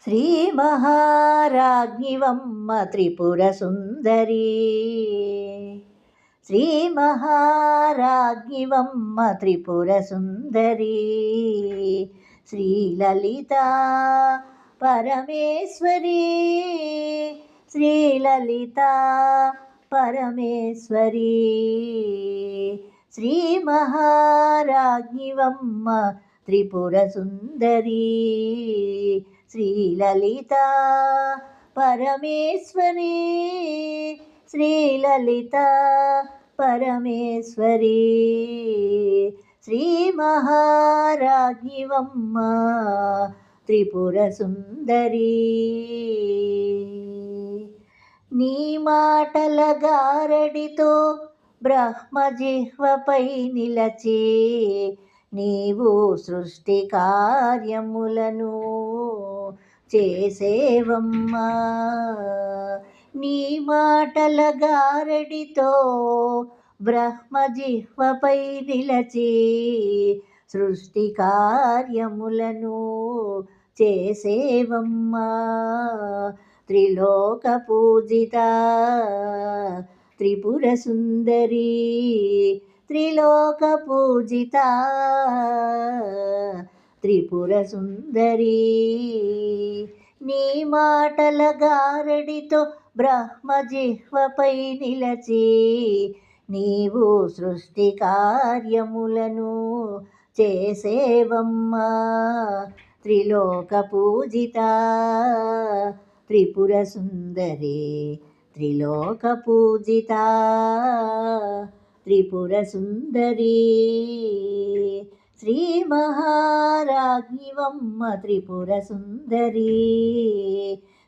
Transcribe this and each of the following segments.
శ్రీమహారాజ్ఞివమ్మ త్రిపుర సుందరీ శ్రీమహారాజ్ఞివమ్మ త్రిపుర సుందరీ శ్రీలలితా పరమేశ్వరీ శ్రీలలితా పరమేశ్వరీ శ్రీమహారాజ్ఞివమ్మ త్రిపుర సుందరీ శ్రీలలితా పరమేశ్వరీ శ్రీలలితా పరమేశ్వరీ శ్రీమహారాజ్ఞివమ్మ త్రిపుర సుందరీ నీ మాటల గారడితో బ్రహ్మజిహ్వపై నిలచి నీవు సృష్టి కార్యములను చేసేవమ్మా. నీ మాటల గారడితో బ్రహ్మజిహ్వపై నిలచి సృష్టి కార్యములను చేసేవమ్మా. త్రిలోక పూజిత త్రిపుర సుందరీ త్రిలోక పూజిత త్రిపుర సుందరీ నీ మాటల గారడితో బ్రహ్మజిహ్వపై నిలచి నీవు సృష్టి కార్యములను చేసేవమ్మా. త్రిలోక పూజిత త్రిపుర సుందరీ త్రిలోక పూజిత త్రిపుర సుందరీ శ్రీ మహారాజ్ఞివమ్మ త్రిపుర సుందరీ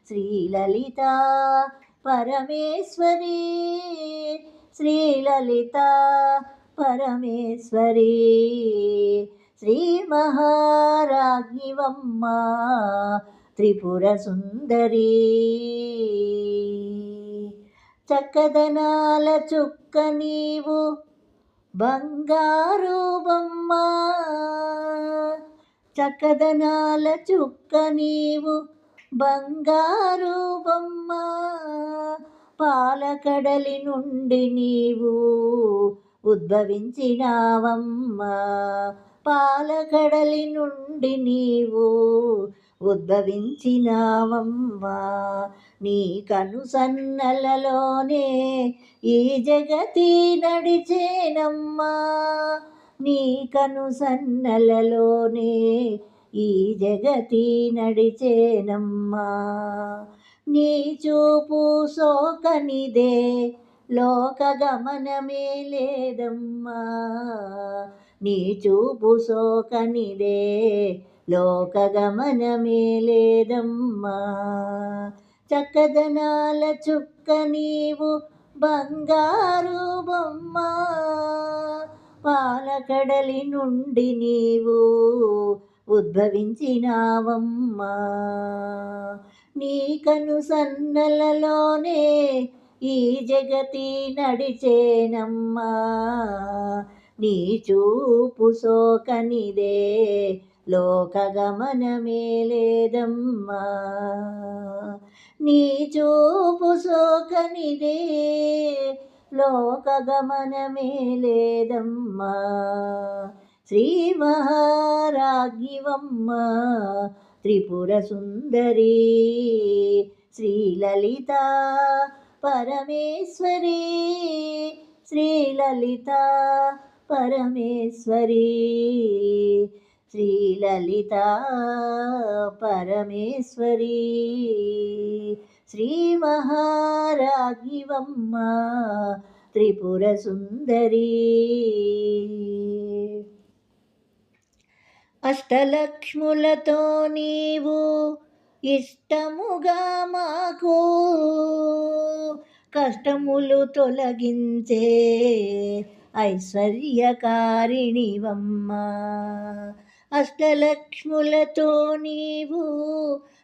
శ్రీలలితా పరమేశ్వరీ శ్రీలలితా పరమేశ్వరీ శ్రీ మహారాజ్ఞివమ్మ త్రిపుర సుందరీ చక్కదనాల చుక్క నీవు బంగారు బొమ్మ చక్కదనాల చుక్క నీవు బంగారు బొమ్మ పాలకడలి నుండి నీవు ఉద్భవించినావమ్మా. పాలకడలి నుండి నీవు ఉద్భవించినావమ్మా. నీ కనుసన్నలలోనే ఈ జగతి నడిచేనమ్మా. నీ కనుసన్నలలోనే ఈ జగతి నడిచేనమ్మా. నీ చూపు సోకనిదే లోక గమనమే లేదమ్మా. నీ చూపు సోకనిదే లోక గమనమే లేదమ్మా. చక్కదనాల చుక్క నీవు బంగారు బొమ్మ పాలకడలి నుండి నీవు ఉద్భవించినావమ్మా. నీ కనుసన్నలలోనే ఈ జగతి నడిచేనమ్మా. నీ చూపు సోకనిదే లోక గమనమే లేదమ్మా. నీ చూపు సోకనిదే లోక గమనమే లేదమ్మా. శ్రీ మహారాజ్ఞివమ్మ త్రిపుర సుందరీ శ్రీలలితా పరమేశ్వరీ శ్రీలలితా పరమేశ్వరీ శ్రీలలితా పరమేశ్వరీ శ్రీ మహారాజ్ఞివమ్మ త్రిపుర సుందరీ అష్టలక్ష్ములతో నీవు ఇష్టముగా మాకు కష్టములు తొలగించే ఐశ్వర్యకారిణివమ్మా. అష్టలక్ష్ములతో నీవు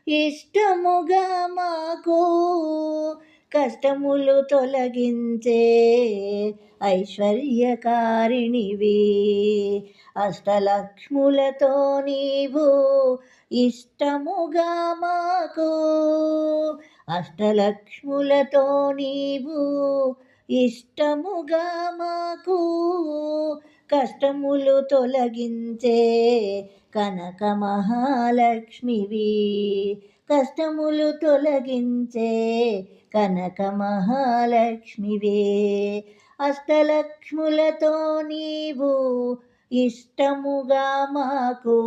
ఇష్టముగా మాకు కష్టములు తొలగించే ఐశ్వర్యకారిణివి. అష్టలక్ష్ములతో నీవు ఇష్టముగా మాకు, అష్టలక్ష్ములతో నీవు ఇష్టముగా మాకు, కష్టములు తొలగించే కనక మహాలక్ష్మివి. కష్టములు తొలగించే కనక మహాలక్ష్మివే. అష్టలక్ష్ములతో నీవు ఇష్టముగా మాకు,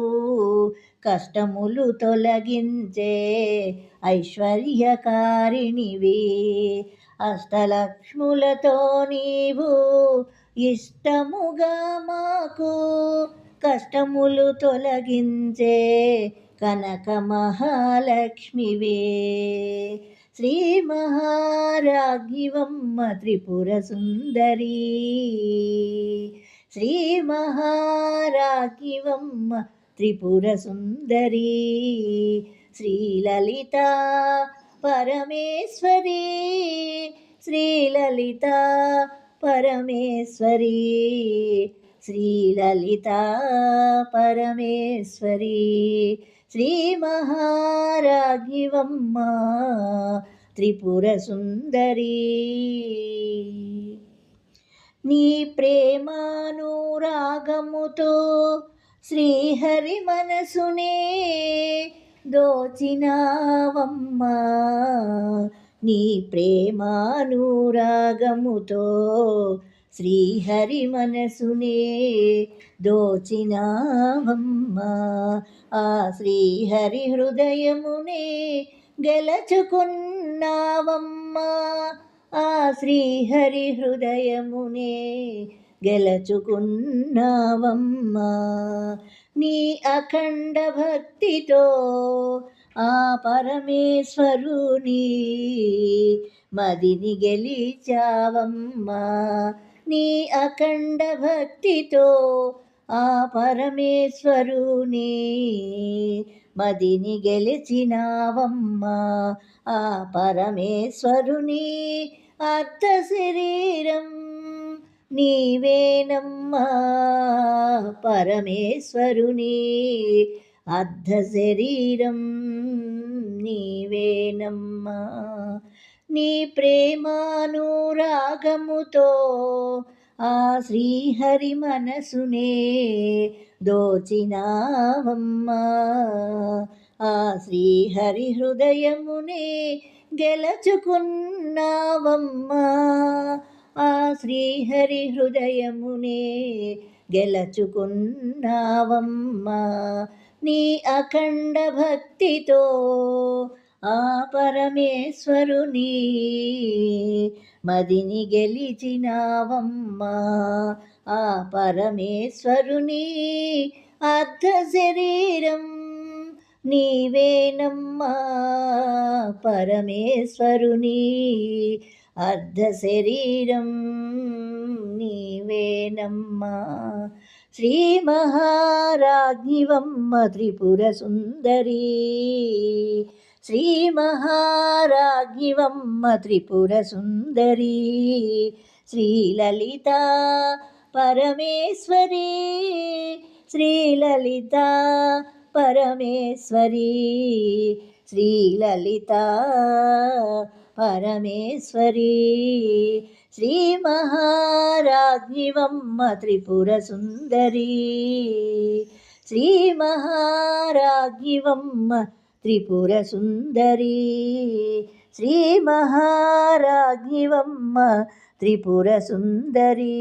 కష్టములు తొలగించే ఐశ్వర్యకారిణివి. అష్టలక్ష్ములతో నీవు ఇష్టముగా మాకు, కష్టములు తొలగించే కనక మహాలక్ష్మివే. శ్రీ మహారాజ్ఞివమ్మ త్రిపుర సుందరి, శ్రీ మహారాజ్ఞివమ్మ త్రిపుర సుందరి, శ్రీలలిత పరమేశ్వరి, శ్రీలలిత పరమేశ్వరి, శ్రీలలిత పరమేశ్వరి, శ్రీ మహారాజ్ఞివమ్మ త్రిపుర సుందరి. నీ ప్రేమానురాగముతో శ్రీహరి మనసునే దోచినావమ్మా, నీ ప్రేమానురాగముతో శ్రీహరి మనసునే దోచినావమ్మా. ఆ శ్రీహరి హృదయమునే గెలుచుకున్నావమ్మా, ఆ శ్రీహరి హృదయమునే గెలుచుకున్నావమ్మా. నీ అఖండ భక్తితో ఆ పరమేశ్వరుని మదిని గెలిచావమ్మా. నీ అఖండ భక్తితో ఆ పరమేశ్వరుని మదిని గెలిచినావమ్మా. ఆ పరమేశ్వరుని అర్ధ శరీరం నీవేనమ్మా, పరమేశ్వరుని అర్ధ శరీరం నీవేనమ్మా. నీ ప్రేమానురాగముతో ఆ శ్రీహరి మనసునే దోచినావమ్మా, ఆ శ్రీహరి హృదయమునే గెలుచుకున్నావమ్మా, ఆ శ్రీహరి హృదయమునే గెలుచుకున్నావమ్మా. నీ అఖండ భక్తితో ఆ పరమేశ్వరుని మదిని గెలిచినావమ్మా, ఆ పరమేశ్వరుని అర్ధ శరీరం నీవేనమ్మా, పరమేశ్వరుని అర్ధ శరీరం నీవేనమ్మా. శ్రీ మహారాజ్ఞివమ్మ త్రిపుర సుందరి, శ్రీ మహారాజ్ఞివమ్మ త్రిపుర సుందరి, శ్రీలలిత పరమేశ్వరి, శ్రీలలిత పరమేశ్వరి, శ్రీలలిత పరమేశ్వరి, శ్రీ మహారాజ్ఞివమ్మ త్రిపుర సుందరి, శ్రీ మహారాజ్ఞివమ్మ త్రిపుర సుందరి, శ్రీ మహారాజ్ఞివమ్మ త్రిపుర సుందరి.